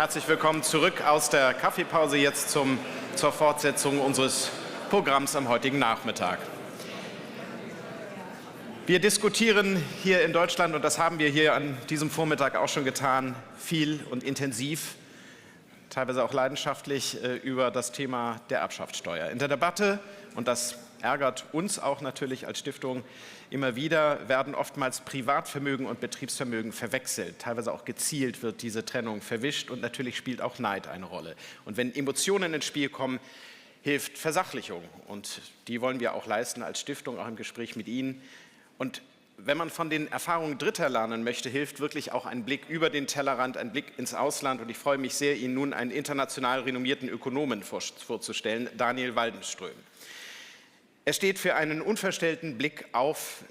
Herzlich willkommen zurück aus der Kaffeepause jetzt zur Fortsetzung unseres Programms am heutigen Nachmittag. Wir diskutieren hier in Deutschland, und das haben wir hier an diesem Vormittag auch schon getan, viel und intensiv, teilweise auch leidenschaftlich, über das Thema der Erbschaftssteuer. In der Debatte, und das ärgert uns auch natürlich als Stiftung immer wieder, werden oftmals Privatvermögen und Betriebsvermögen verwechselt. Teilweise auch gezielt wird diese Trennung verwischt, und natürlich spielt auch Neid eine Rolle. Und wenn Emotionen ins Spiel kommen, hilft Versachlichung, und die wollen wir auch leisten als Stiftung, auch im Gespräch mit Ihnen. Und wenn man von den Erfahrungen Dritter lernen möchte, hilft wirklich auch ein Blick über den Tellerrand, ein Blick ins Ausland. Und ich freue mich sehr, Ihnen nun einen international renommierten Ökonomen vorzustellen, Daniel Waldenström. Er steht für einen unverstellten Blick auf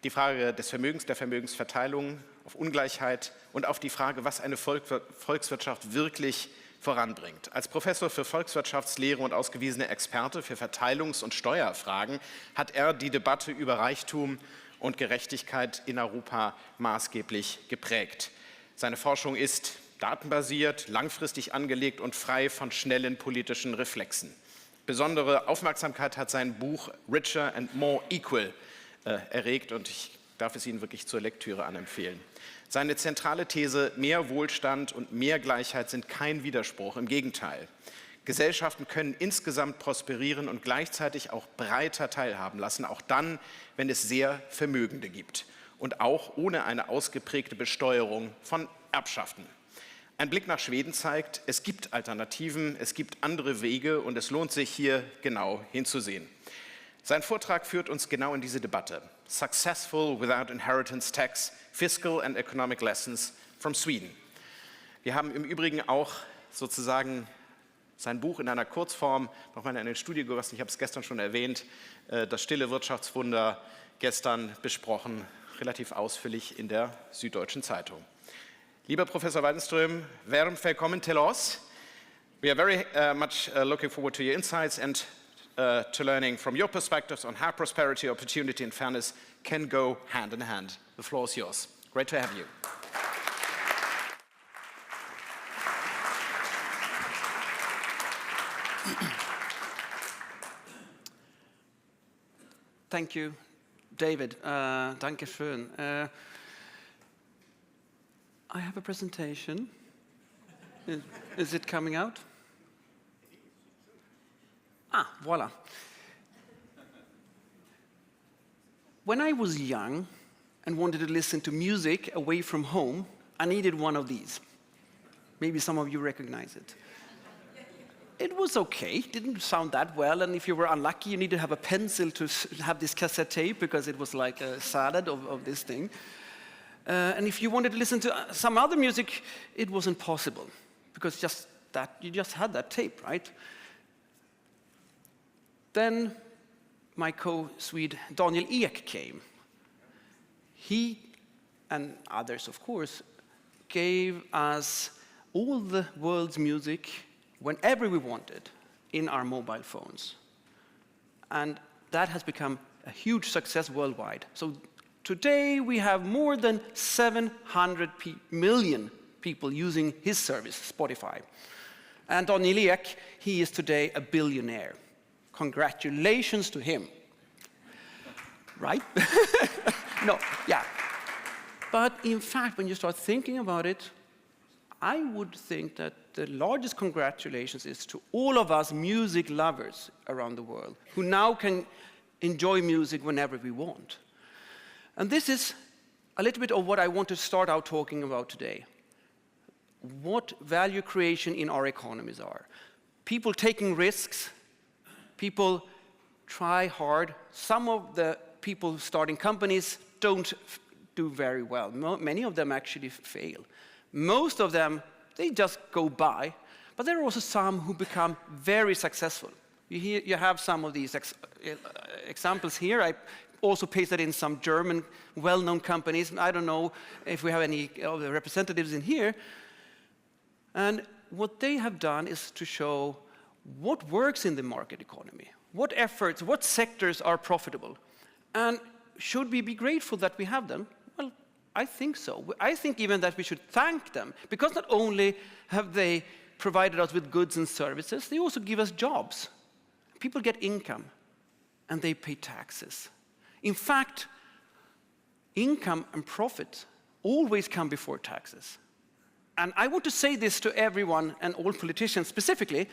die Frage des Vermögens, der Vermögensverteilung, auf Ungleichheit und auf die Frage, was eine Volkswirtschaft wirklich voranbringt. Als Professor für Volkswirtschaftslehre und ausgewiesener Experte für Verteilungs- und Steuerfragen hat er die Debatte über Reichtum und Gerechtigkeit in Europa maßgeblich geprägt. Seine Forschung ist datenbasiert, langfristig angelegt und frei von schnellen politischen Reflexen. Besondere Aufmerksamkeit hat sein Buch Richer and More Equal erregt, und ich darf es Ihnen wirklich zur Lektüre anempfehlen. Seine zentrale These, mehr Wohlstand und mehr Gleichheit sind kein Widerspruch, im Gegenteil. Gesellschaften können insgesamt prosperieren und gleichzeitig auch breiter teilhaben lassen, auch dann, wenn es sehr Vermögende gibt und auch ohne eine ausgeprägte Besteuerung von Erbschaften. Ein Blick nach Schweden zeigt, es gibt Alternativen, es gibt andere Wege, und es lohnt sich, hier genau hinzusehen. Sein Vortrag führt uns genau in diese Debatte. Successful Without Inheritance Tax, Fiscal and Economic Lessons from Sweden. Wir haben im Übrigen auch sozusagen sein Buch in einer Kurzform nochmal in eine Studie gegossen. Ich habe es gestern schon erwähnt, das stille Wirtschaftswunder, gestern besprochen, relativ ausführlich in der Süddeutschen Zeitung. Lieber Professor Waldenström, warm willkommen till oss. We are very much looking forward to your insights and to learning from your perspectives on how prosperity, opportunity and fairness can go hand in hand. The floor is yours. Great to have you. Thank you, David. Danke schön. I have a presentation. Is it coming out? Ah, voila. When I was young and wanted to listen to music away from home, I needed one of these. Maybe some of you recognize it. It was okay, it didn't sound that well, and if you were unlucky, you needed to have a pencil to have this cassette tape, because it was like a salad of this thing. And if you wanted to listen to some other music, it wasn't possible, because you just had that tape, right? Then my co-Swede Daniel Ek came. He, and others of course, gave us all the world's music whenever we wanted in our mobile phones. And that has become a huge success worldwide. So today we have more than 700 million people using his service, Spotify. And Daniel Ek, he is today a billionaire. Congratulations to him. Right? No, yeah. But in fact, when you start thinking about it, I would think that the largest congratulations is to all of us music lovers around the world, who now can enjoy music whenever we want. And this is a little bit of what I want to start out talking about today. What value creation in our economies are. People taking risks, people try hard. Some of the people starting companies don't do very well. Many of them actually fail. Most of them, they just go by. But there are also some who become very successful. You have some of these examples here. I also pasted in some German well-known companies. I don't know if we have any of the representatives in here. And what they have done is to show what works in the market economy, what efforts, what sectors are profitable, and should we be grateful that we have them? Well, I think so. I think even that we should thank them, because not only have they provided us with goods and services, they also give us jobs. People get income, and they pay taxes. In fact, income and profit always come before taxes. And I want to say this to everyone and all politicians specifically,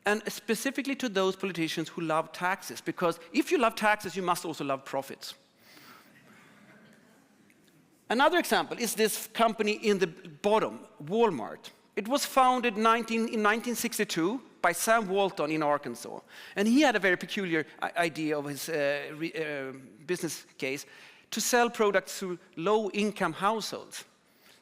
and specifically to those politicians who love taxes, because if you love taxes, you must also love profits. Another example is this company in the bottom, Walmart. It was founded in 1962 by Sam Walton in Arkansas. And he had a very peculiar idea of his business case to sell products to low-income households.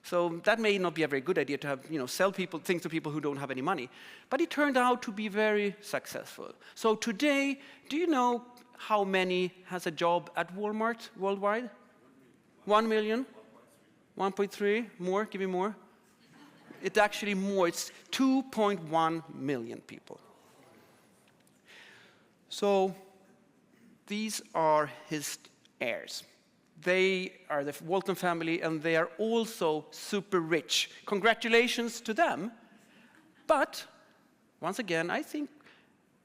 So that may not be a very good idea to have, sell things to people who don't have any money. But it turned out to be very successful. So today, do you know how many has a job at Walmart worldwide? 1 million? 1.3? More? Give me more. It's actually more. It's 2.1 million people. So these are his heirs. They are the Walton family, and they are also super rich. Congratulations to them. But, once again, I think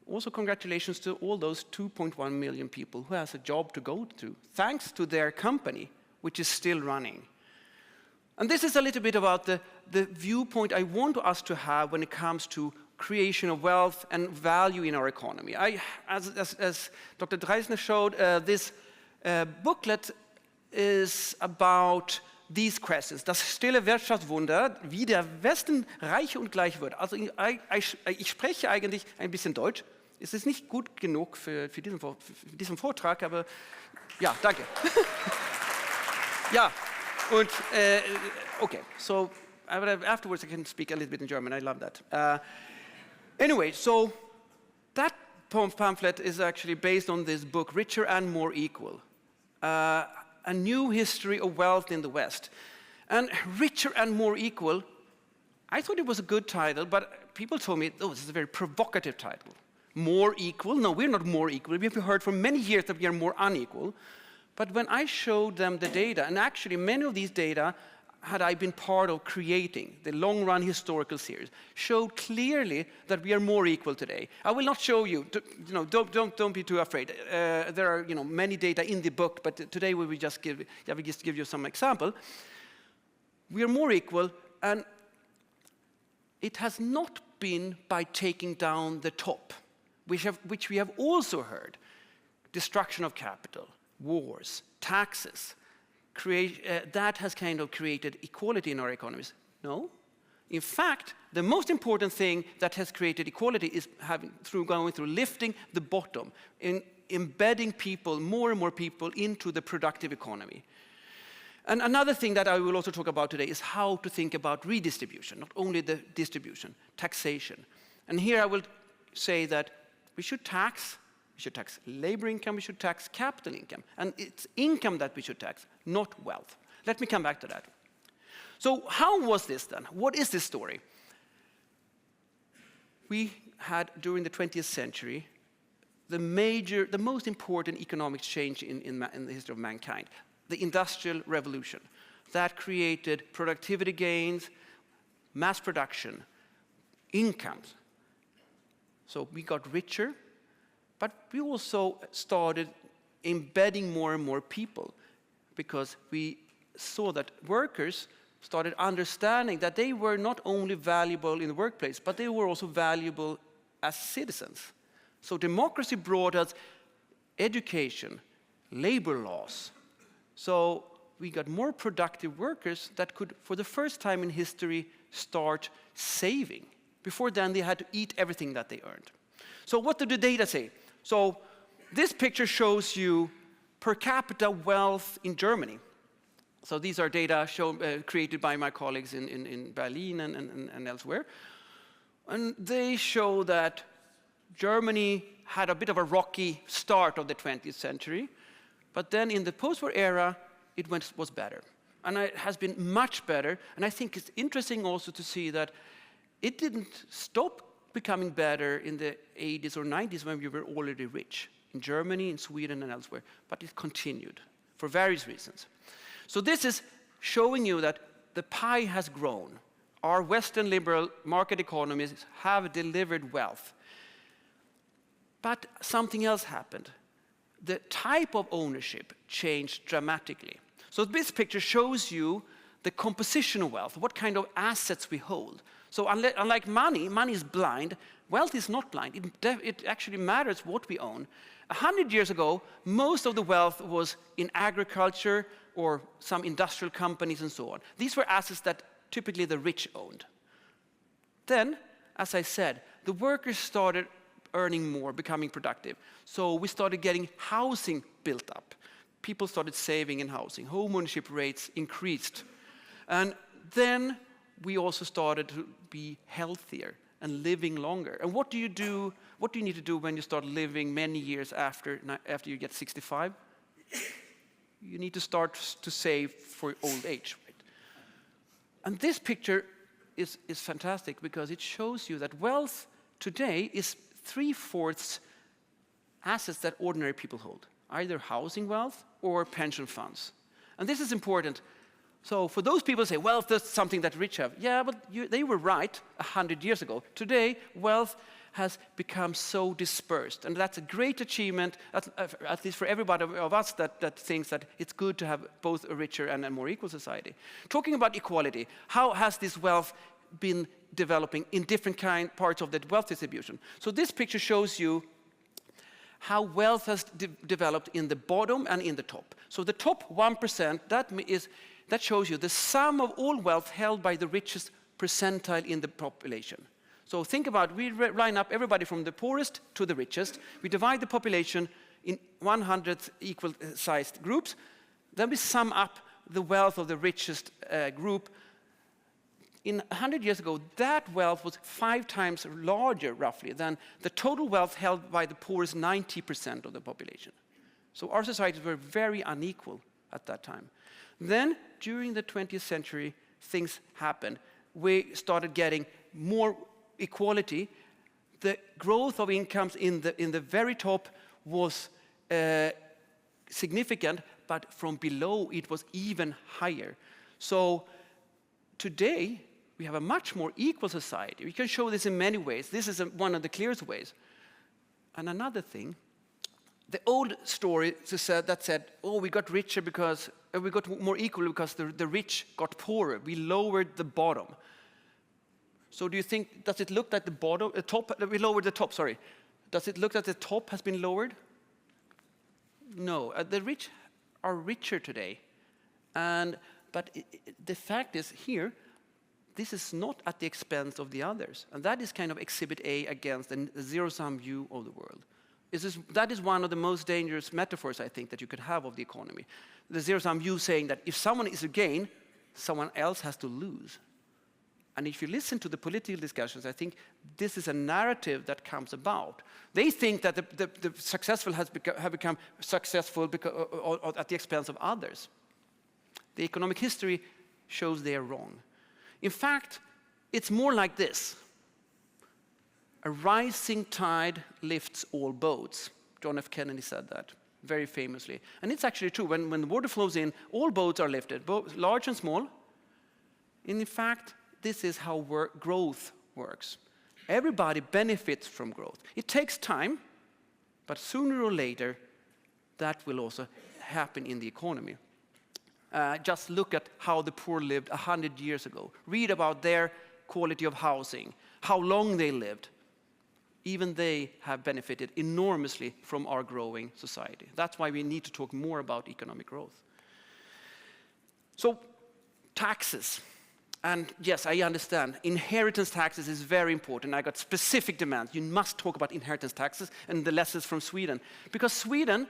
also congratulations to all those 2.1 million people who has a job to go to, thanks to their company, which is still running. And this is a little bit about the viewpoint I want us to have when it comes to creation of wealth and value in our economy. As Dr. Dreisner showed, this booklet is about these questions. Das stille Wirtschaftswunder, wie der Westen Reicher und gleich wird. Also ich spreche eigentlich ein bisschen Deutsch. Es ist nicht gut genug für diesen Vortrag, aber ja, danke. Ja, und okay, so afterwards I can speak a little bit in German. I love that. Anyway, so that pamphlet is actually based on this book, Richer and More Equal. A new history of wealth in the West. And Richer and More Equal, I thought it was a good title, but people told me, oh, this is a very provocative title. More equal? No, we're not more equal. We have heard for many years that we are more unequal. But when I showed them the data, and actually many of these data had I been part of creating, the long-run historical series, showed clearly that we are more equal today. I will not show you, don't be too afraid. There are many data in the book, but today we will just give you some example. We are more equal, and it has not been by taking down the top, which we have also heard. Destruction of capital, wars, taxes. That has kind of created equality in our economies. No. In fact, the most important thing that has created equality is going through lifting the bottom, in embedding people, more and more people, into the productive economy. And another thing that I will also talk about today is how to think about redistribution, not only the distribution, taxation. And here I will say that we should tax labor income, we should tax capital income. And it's income that we should tax, not wealth. Let me come back to that. So how was this then? What is this story? We had, during the 20th century, the most important economic change in the history of mankind, the Industrial Revolution. That created productivity gains, mass production, incomes. So we got richer, but we also started embedding more and more people, because we saw that workers started understanding that they were not only valuable in the workplace, but they were also valuable as citizens. So democracy brought us education, labor laws. So we got more productive workers that could, for the first time in history, start saving. Before then, they had to eat everything that they earned. So what do the data say? So this picture shows you per capita wealth in Germany. So these are data created by my colleagues in Berlin and elsewhere. And they show that Germany had a bit of a rocky start of the 20th century, but then in the post-war era, it was better. And it has been much better. And I think it's interesting also to see that it didn't stop becoming better in the 80s or 90s when we were already rich, in Germany, in Sweden, and elsewhere. But it continued for various reasons. So this is showing you that the pie has grown. Our Western liberal market economies have delivered wealth. But something else happened. The type of ownership changed dramatically. So this picture shows you the composition of wealth, what kind of assets we hold. So unlike money, money is blind. Wealth is not blind. It actually matters what we own. 100 years ago, most of the wealth was in agriculture or some industrial companies and so on. These were assets that typically the rich owned. Then, as I said, the workers started earning more, becoming productive. So we started getting housing built up. People started saving in housing. Home ownership rates increased. And then we also started to be healthier and living longer. And what do you do? What do you need to do when you start living many years after you get 65? You need to start to save for old age. Right? And this picture is fantastic because it shows you that wealth today is 3/4 assets that ordinary people hold, either housing wealth or pension funds. And this is important. So for those people who say, wealth is something that rich have. Yeah, but they were right 100 years ago. Today, wealth has become so dispersed. And that's a great achievement, at least for everybody of us that thinks that it's good to have both a richer and a more equal society. Talking about equality, how has this wealth been developing in different parts of the wealth distribution? So this picture shows you how wealth has developed in the bottom and in the top. So the top 1%, that shows you the sum of all wealth held by the richest percentile in the population. So think about, we line up everybody from the poorest to the richest. We divide the population in 100 equal-sized groups. Then we sum up the wealth of the richest group. In 100 years ago, that wealth was 5 times larger, roughly, than the total wealth held by the poorest 90% of the population. So our societies were very unequal at that time. Then, during the 20th century, things happened. We started getting more equality. The growth of incomes in the very top was significant, but from below it was even higher. So today, we have a much more equal society. We can show this in many ways. This is one of the clearest ways. And another thing, the old story that said, oh, we got richer because, we got more equal because the rich got poorer. We lowered the bottom. So do you think, does it look like the top, we lowered the top, sorry. Does it look like the top has been lowered? No, the rich are richer today. But the fact is here, this is not at the expense of the others. And that is kind of exhibit A against the zero-sum view of the world. That is one of the most dangerous metaphors, I think, that you could have of the economy. The zero-sum view saying that if someone is to gain, someone else has to lose. And if you listen to the political discussions, I think this is a narrative that comes about. They think that the successful have become successful at the expense of others. The economic history shows they are wrong. In fact, it's more like this. A rising tide lifts all boats. John F. Kennedy said that very famously. And it's actually true. When the water flows in, all boats are lifted, both large and small. And in fact, this is how growth works. Everybody benefits from growth. It takes time, but sooner or later, that will also happen in the economy. Just look at how the poor lived 100 years ago. Read about their quality of housing, how long they lived. Even they have benefited enormously from our growing society. That's why we need to talk more about economic growth. So, taxes. And yes, I understand. Inheritance taxes is very important. I got specific demands. You must talk about inheritance taxes and the lessons from Sweden. Because Sweden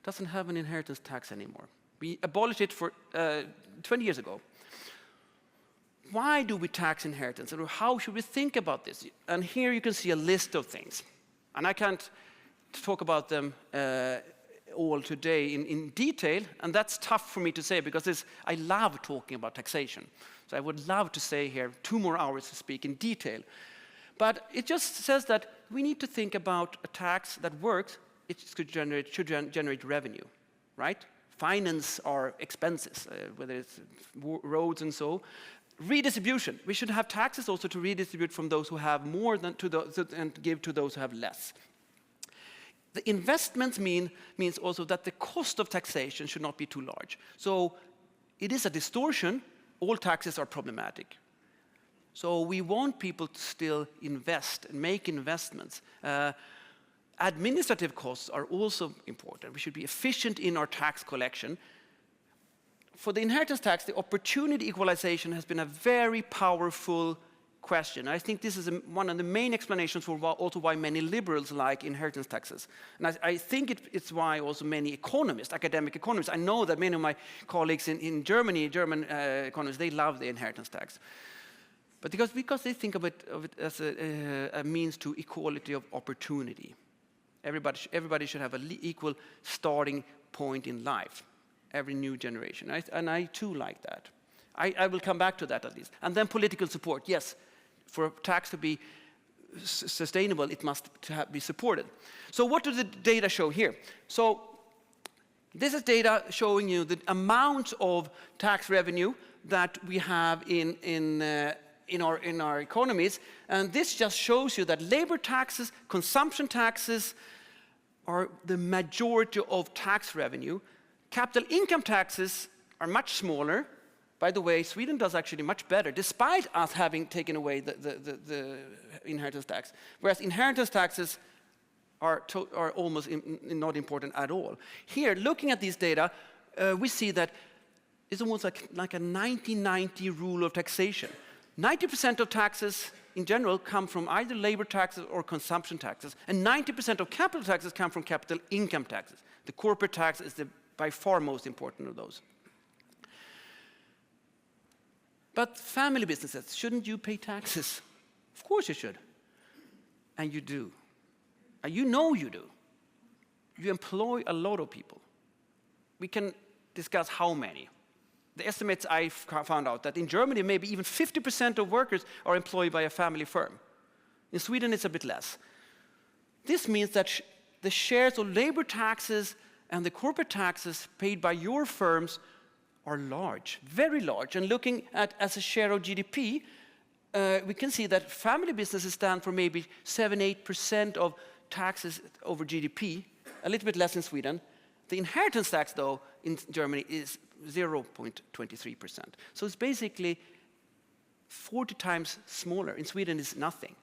doesn't have an inheritance tax anymore. We abolished it for 20 years ago. Why do we tax inheritance? And how should we think about this? And here you can see a list of things. And I can't talk about them all today in detail, and that's tough for me to say because I love talking about taxation. So I would love to stay here 2 more hours to speak in detail. But it just says that we need to think about a tax that works. It should generate revenue, right? finance our expenses, whether it's roads and so. Redistribution. We should have taxes also to redistribute from those who have more than and give to those who have less. The investments means also that the cost of taxation should not be too large. So it is a distortion. All taxes are problematic. So we want people to still invest and make investments. Administrative costs are also important. We should be efficient in our tax collection. For the inheritance tax, the opportunity equalization has been a very powerful question. I think this is one of the main explanations for why many liberals like inheritance taxes. And I think it's why also many economists, academic economists, I know that many of my colleagues in Germany, German economists, they love the inheritance tax. But because they think of it as a means to equality of opportunity. Everybody should have an equal starting point in life, every new generation. And I too like that. I will come back to that at least. And then political support. Yes, for tax to be sustainable, it must be supported. So what do the data show here? So this is data showing you the amount of tax revenue that we have in our economies, and this just shows you that labor taxes, consumption taxes are the majority of tax revenue. Capital income taxes are much smaller. By the way, Sweden does actually much better, despite us having taken away the inheritance tax. Whereas inheritance taxes are almost not important at all. Here, looking at these data, we see that it's almost like a 90-90 rule of taxation. 90% of taxes in general come from either labor taxes or consumption taxes, and 90% of capital taxes come from capital income taxes. The corporate tax is by far most important of those. But family businesses, shouldn't you pay taxes? Of course you should. And you do. And you know you do. You employ a lot of people. We can discuss how many. The estimates I found out that in Germany, maybe even 50% of workers are employed by a family firm. In Sweden, it's a bit less. This means that the shares of labor taxes and the corporate taxes paid by your firms are large, very large. And looking at as a share of GDP, we can see that family businesses stand for maybe 7-8% of taxes over GDP, a little bit less in Sweden. The inheritance tax, though, in Germany is 0.23%. So it's basically 40 times smaller. In Sweden, it's nothing.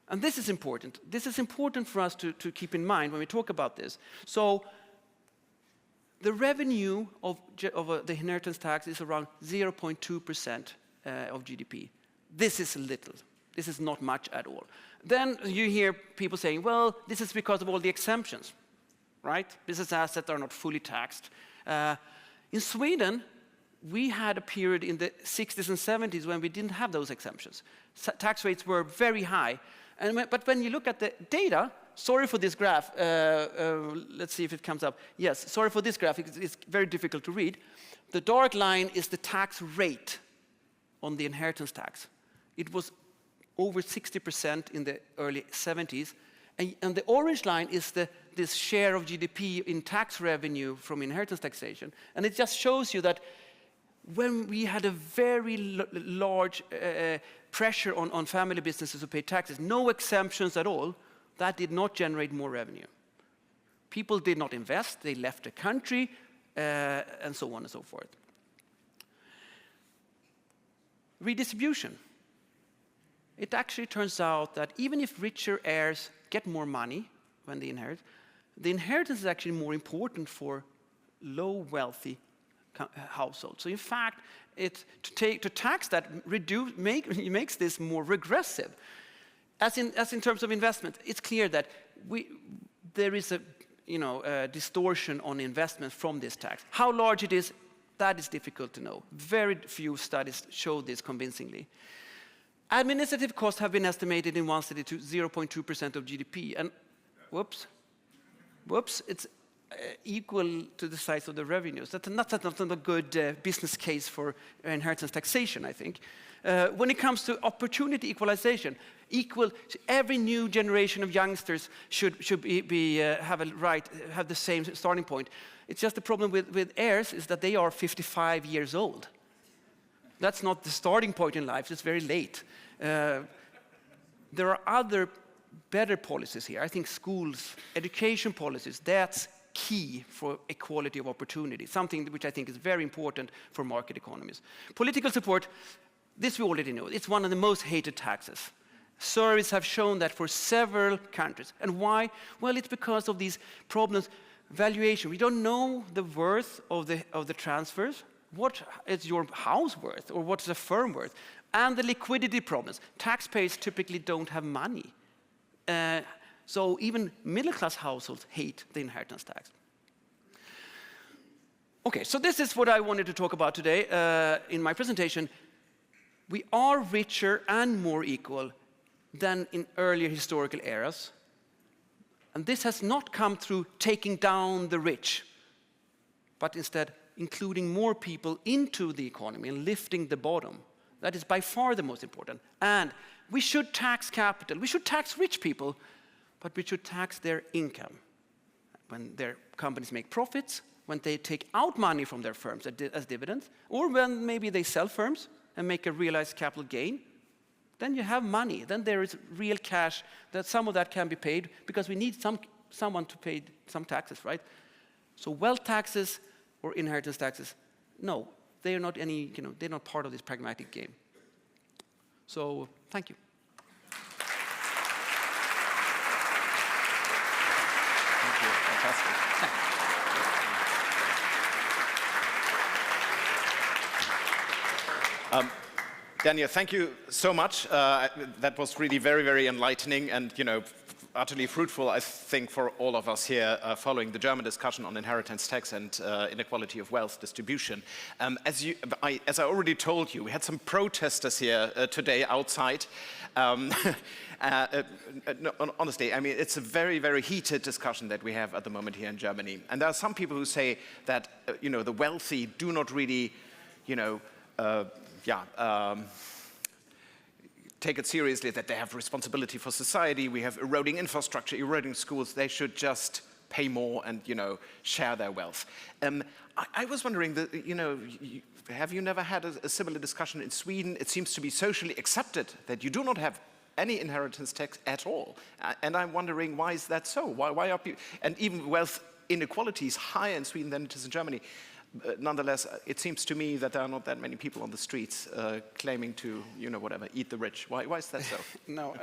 And this is important. This is important for us to keep in mind when we talk about this. So the revenue of the inheritance tax is around 0.2% of GDP. This is little. This is not much at all. Then you hear people saying, well, this is because of all the exemptions, right? Business assets are not fully taxed. In Sweden, we had a period in the 60s and 70s when we didn't have those exemptions. Tax rates were very high. But when you look at the data, sorry for this graph. Let's see if it comes up. Yes, sorry for this graph. It's very difficult to read. The dark line is the tax rate on the inheritance tax. It was over 60% in the early 70s. And the orange line is this share of GDP in tax revenue from inheritance taxation. And it just shows you that when we had a very large pressure on family businesses to pay taxes, no exemptions at all, that did not generate more revenue. People did not invest, they left the country, and so on and so forth. Redistribution. It actually turns out that even if richer heirs get more money when they inherit, the inheritance is actually more important for low wealthy households. So in fact, to tax that makes this more regressive. As in terms of investment, it's clear that there is a distortion on investment from this tax. How large it is, that is difficult to know. Very few studies show this convincingly. Administrative costs have been estimated in one study to 0.2% of GDP, and whoops, it's equal to the size of the revenues. That's not a good business case for inheritance taxation, I think. When it comes to opportunity equalization, every new generation of youngsters should have the same starting point. It's just the problem with heirs is that they are 55 years old. That's not the starting point in life. It's very late. There are other better policies here. I think schools, education policies, that's key for equality of opportunity, something which I think is very important for market economies. Political support, this we already know. It's one of the most hated taxes. Surveys have shown that for several countries. And why? Well, it's because of these problems. Valuation, we don't know the worth of the transfers. What is your house worth, or what's the firm worth? And the liquidity problems. Taxpayers typically don't have money. So even middle-class households hate the inheritance tax. Okay, so this is what I wanted to talk about today in my presentation. We are richer and more equal than in earlier historical eras. And this has not come through taking down the rich, but instead including more people into the economy and lifting the bottom. That is by far the most important. And we should tax capital. We should tax rich people, but we should tax their income. When their companies make profits, when they take out money from their firms as dividends, or when maybe they sell firms and make a realized capital gain, then you have money. Then there is real cash, that some of that can be paid, because we need someone to pay some taxes, right? So wealth taxes or inheritance taxes, no, they are not they're not part of this pragmatic game. So, thank you. Thank you. Fantastic. Daniel, thank you so much. That was really very, very enlightening and, utterly fruitful, I think, for all of us here following the German discussion on inheritance tax and inequality of wealth distribution. As I already told you, we had some protesters here today outside. Honestly, I mean, it's a very, very heated discussion that we have at the moment here in Germany. And there are some people who say that, the wealthy do not really, take it seriously, that they have responsibility for society. We have eroding infrastructure, eroding schools. They should just pay more and, share their wealth. I was wondering, have you never had a similar discussion in Sweden? It seems to be socially accepted that you do not have any inheritance tax at all. And I'm wondering, why is that so? Why are people, and even wealth inequality is higher in Sweden than it is in Germany. Nonetheless, it seems to me that there are not that many people on the streets claiming to, eat the rich. Why is that so? No,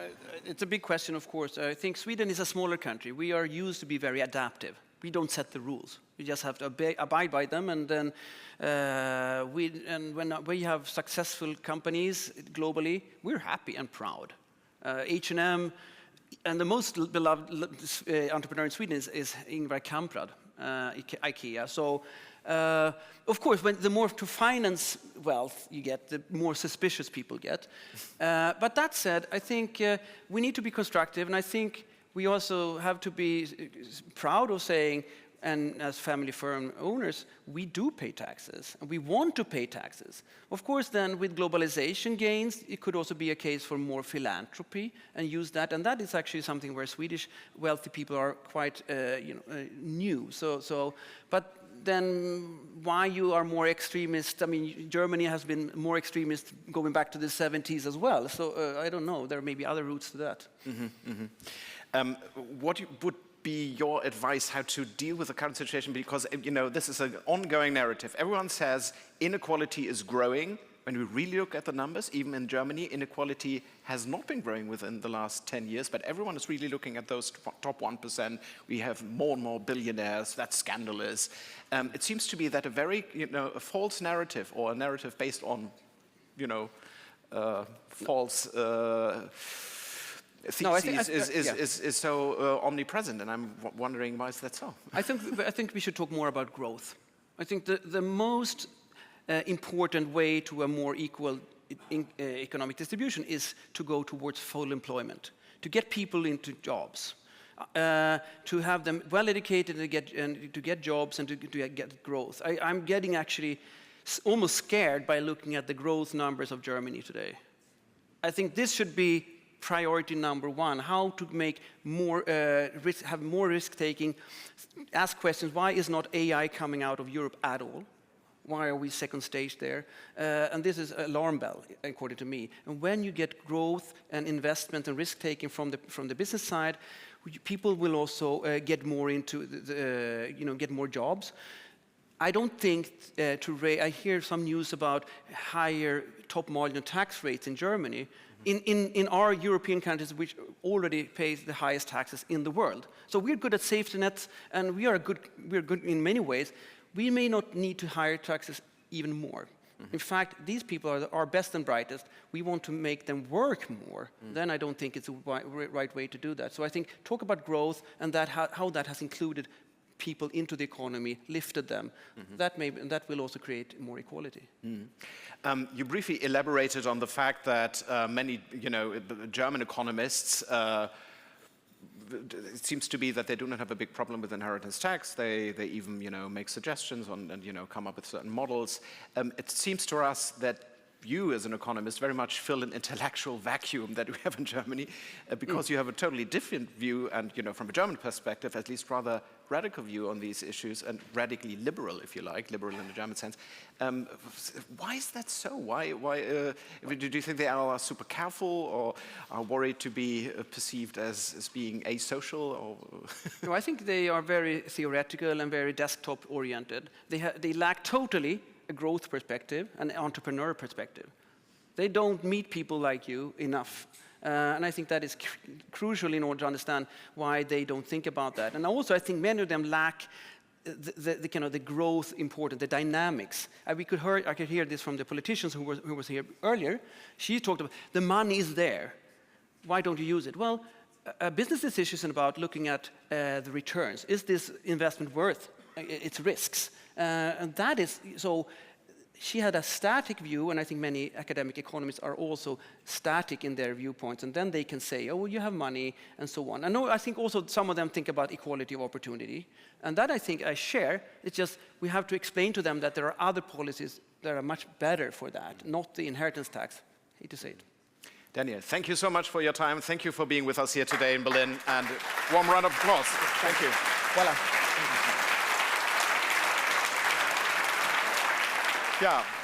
it's a big question, of course. I think Sweden is a smaller country. We are used to be very adaptive. We don't set the rules. We just have to abide by them. And then when we have successful companies globally, we're happy and proud. H&M, and the most beloved entrepreneur in Sweden is Ingvar Kamprad, IKEA. So. Of course, the more to finance wealth you get, the more suspicious people get. But that said, I think we need to be constructive, and I think we also have to be proud of saying, and as family firm owners, we do pay taxes, and we want to pay taxes. Of course, then with globalization gains, it could also be a case for more philanthropy and use that, and that is actually something where Swedish wealthy people are quite new. But then why you are more extremist? I mean, Germany has been more extremist going back to the 70s as well. So I don't know. There may be other routes to that. Mm-hmm, mm-hmm. What would be your advice how to deal with the current situation? Because, this is an ongoing narrative. Everyone says inequality is growing. When we really look at the numbers, even in Germany, inequality has not been growing within the last 10 years, but everyone is really looking at those top 1%. We have more and more billionaires. That's scandalous. It seems to be that a very, a false narrative, or a narrative based on, false theses is so omnipresent, and I'm wondering, why is that so? I think we should talk more about growth. I think the most important way to a more equal economic distribution is to go towards full employment, to get people into jobs, to have them well educated and to get jobs and to get growth. I'm getting actually almost scared by looking at the growth numbers of Germany today. I think this should be priority number one, how to make more, have more risk-taking, ask questions, why is not AI coming out of Europe at all? Why are we second stage there? And this is an alarm bell, according to me. And when you get growth and investment and risk-taking from the business side, people will also get more into get more jobs. I don't think I hear some news about higher top marginal tax rates in Germany. In our European countries, which already pay the highest taxes in the world. So we're good at safety nets, and we're good in many ways. We may not need to higher taxes even more. In fact, these people are our best and brightest. We want to make them work more. Then I don't think it's the right way to do that. So I think talk about growth and how that has included people into the economy, lifted them. That will also create more equality. You briefly elaborated on the fact that many, German economists, it seems to be that they do not have a big problem with inheritance tax. They even, make suggestions and, come up with certain models. It seems to us that you, as an economist, very much fill an intellectual vacuum that we have in Germany because you have a totally different view and, from a German perspective, at least rather radical view on these issues and radically liberal, if you like, liberal in the German sense. Why is that so? Why do you think they are super careful or are worried to be perceived as being asocial? Or No, I think they are very theoretical and very desktop-oriented. They lack totally a growth perspective, an entrepreneur perspective. They don't meet people like you enough. And I think that is crucial in order to understand why they don't think about that. And also, I think many of them lack the growth important, the dynamics. I could hear this from the politicians who was here earlier. She talked about the money is there. Why don't you use it? Well, a business decision is about looking at the returns. Is this investment worth its risks? And that is so. She had a static view, and I think many academic economists are also static in their viewpoints, and then they can say, oh, well, you have money, and so on. I think also some of them think about equality of opportunity, and that I think I share. It's just we have to explain to them that there are other policies that are much better for that, not the inheritance tax. I hate to say it. Daniel, thank you so much for your time. Thank you for being with us here today in Berlin, and warm round of applause. Thank you. Voila. Ja.